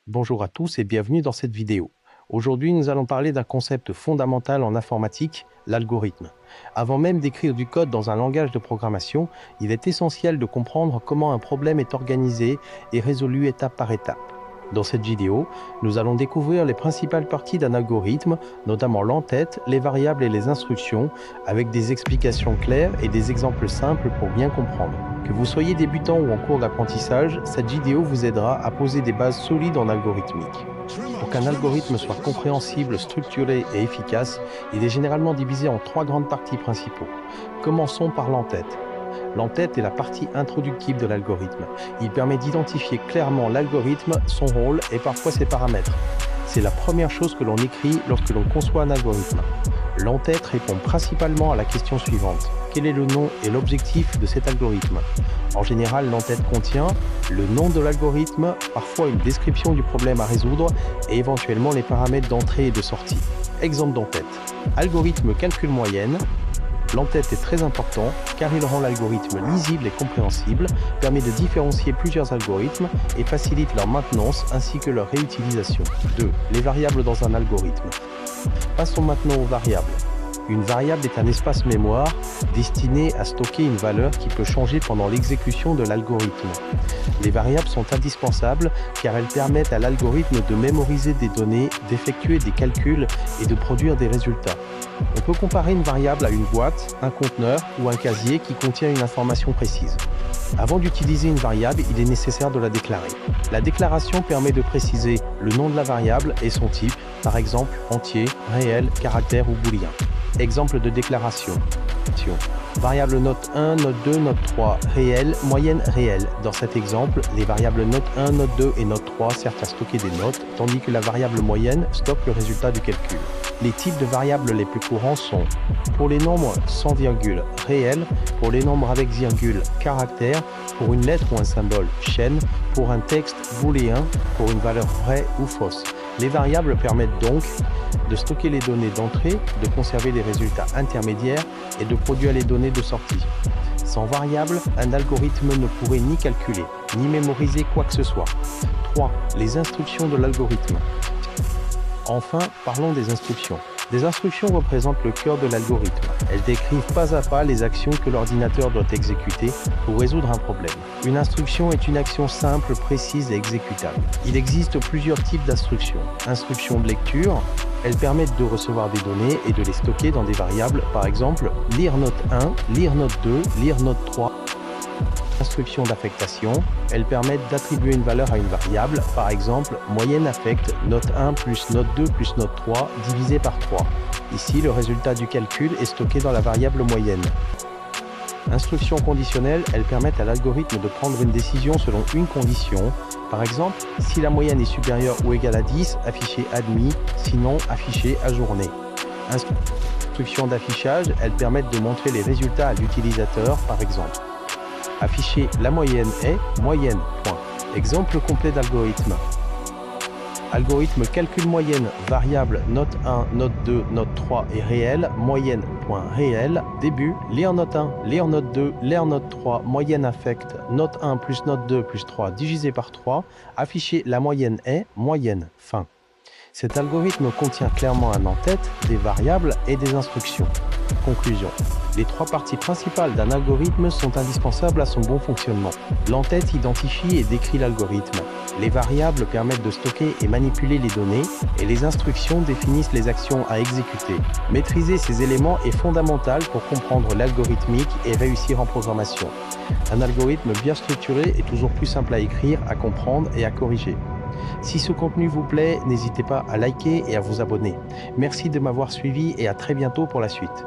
Bonjour à tous et bienvenue dans cette vidéo. Aujourd'hui, nous allons parler d'un concept fondamental en informatique, l'algorithme. Avant même d'écrire du code dans un langage de programmation, il est essentiel de comprendre comment un problème est organisé et résolu étape par étape. Dans cette vidéo, nous allons découvrir les principales parties d'un algorithme, notamment l'entête, les variables et les instructions, avec des explications claires et des exemples simples pour bien comprendre. Que vous soyez débutant ou en cours d'apprentissage, cette vidéo vous aidera à poser des bases solides en algorithmique. Pour qu'un algorithme soit compréhensible, structuré et efficace, il est généralement divisé en trois grandes parties principaux. Commençons par l'entête. L'entête est la partie introductive de l'algorithme. Il permet d'identifier clairement l'algorithme, son rôle et parfois ses paramètres. C'est la première chose que l'on écrit lorsque l'on conçoit un algorithme. L'entête répond principalement à la question suivante. Quel est le nom et l'objectif de cet algorithme? En général, l'entête contient le nom de l'algorithme, parfois une description du problème à résoudre et éventuellement les paramètres d'entrée et de sortie. Exemple d'entête. Algorithme calcul moyenne. L'entête est très important car il rend l'algorithme lisible et compréhensible, permet de différencier plusieurs algorithmes et facilite leur maintenance ainsi que leur réutilisation. 2. Les variables dans un algorithme. Passons maintenant aux variables. Une variable est un espace mémoire destiné à stocker une valeur qui peut changer pendant l'exécution de l'algorithme. Les variables sont indispensables car elles permettent à l'algorithme de mémoriser des données, d'effectuer des calculs et de produire des résultats. On peut comparer une variable à une boîte, un conteneur ou un casier qui contient une information précise. Avant d'utiliser une variable, il est nécessaire de la déclarer. La déclaration permet de préciser le nom de la variable et son type, par exemple entier, réel, caractère ou booléen. Exemple de déclaration. Variable note 1, note 2, note 3, réel, moyenne, réel. Dans cet exemple, les variables note 1, note 2 et note 3 servent à stocker des notes, tandis que la variable moyenne stocke le résultat du calcul. Les types de variables les plus courants sont pour les nombres sans virgule, réel, pour les nombres avec virgule, caractère, pour une lettre ou un symbole, chaîne, pour un texte, booléen, pour une valeur vraie ou fausse. Les variables permettent donc de stocker les données d'entrée, de conserver les résultats intermédiaires et de produire les données de sortie. Sans variable, un algorithme ne pourrait ni calculer, ni mémoriser quoi que ce soit. 3. Les instructions de l'algorithme. Enfin, parlons des instructions. Des instructions représentent le cœur de l'algorithme. Elles décrivent pas à pas les actions que l'ordinateur doit exécuter pour résoudre un problème. Une instruction est une action simple, précise et exécutable. Il existe plusieurs types d'instructions. Instructions de lecture, elles permettent de recevoir des données et de les stocker dans des variables, par exemple, lire note 1, lire note 2, lire note 3. Instructions d'affectation, elles permettent d'attribuer une valeur à une variable, par exemple, moyenne affecte note 1 plus note 2 plus note 3 divisé par 3. Ici, le résultat du calcul est stocké dans la variable moyenne. Instructions conditionnelles, elles permettent à l'algorithme de prendre une décision selon une condition. Par exemple, si la moyenne est supérieure ou égale à 10, afficher admis, sinon afficher ajourné. Instructions d'affichage, elles permettent de montrer les résultats à l'utilisateur, par exemple. Afficher la moyenne est moyenne. Point. Exemple complet d'algorithme. Algorithme calcul moyenne, variable note 1, note 2, note 3 et réel, moyenne, point réel, début, lire note 1, lire note 2, lire note 3, moyenne affecte, note 1 plus note 2 plus 3 divisé par 3, afficher la moyenne est moyenne, fin. Cet algorithme contient clairement un en-tête, des variables et des instructions. Conclusion. Les trois parties principales d'un algorithme sont indispensables à son bon fonctionnement. L'en-tête identifie et décrit l'algorithme. Les variables permettent de stocker et manipuler les données et les instructions définissent les actions à exécuter. Maîtriser ces éléments est fondamental pour comprendre l'algorithmique et réussir en programmation. Un algorithme bien structuré est toujours plus simple à écrire, à comprendre et à corriger. Si ce contenu vous plaît, n'hésitez pas à liker et à vous abonner. Merci de m'avoir suivi et à très bientôt pour la suite.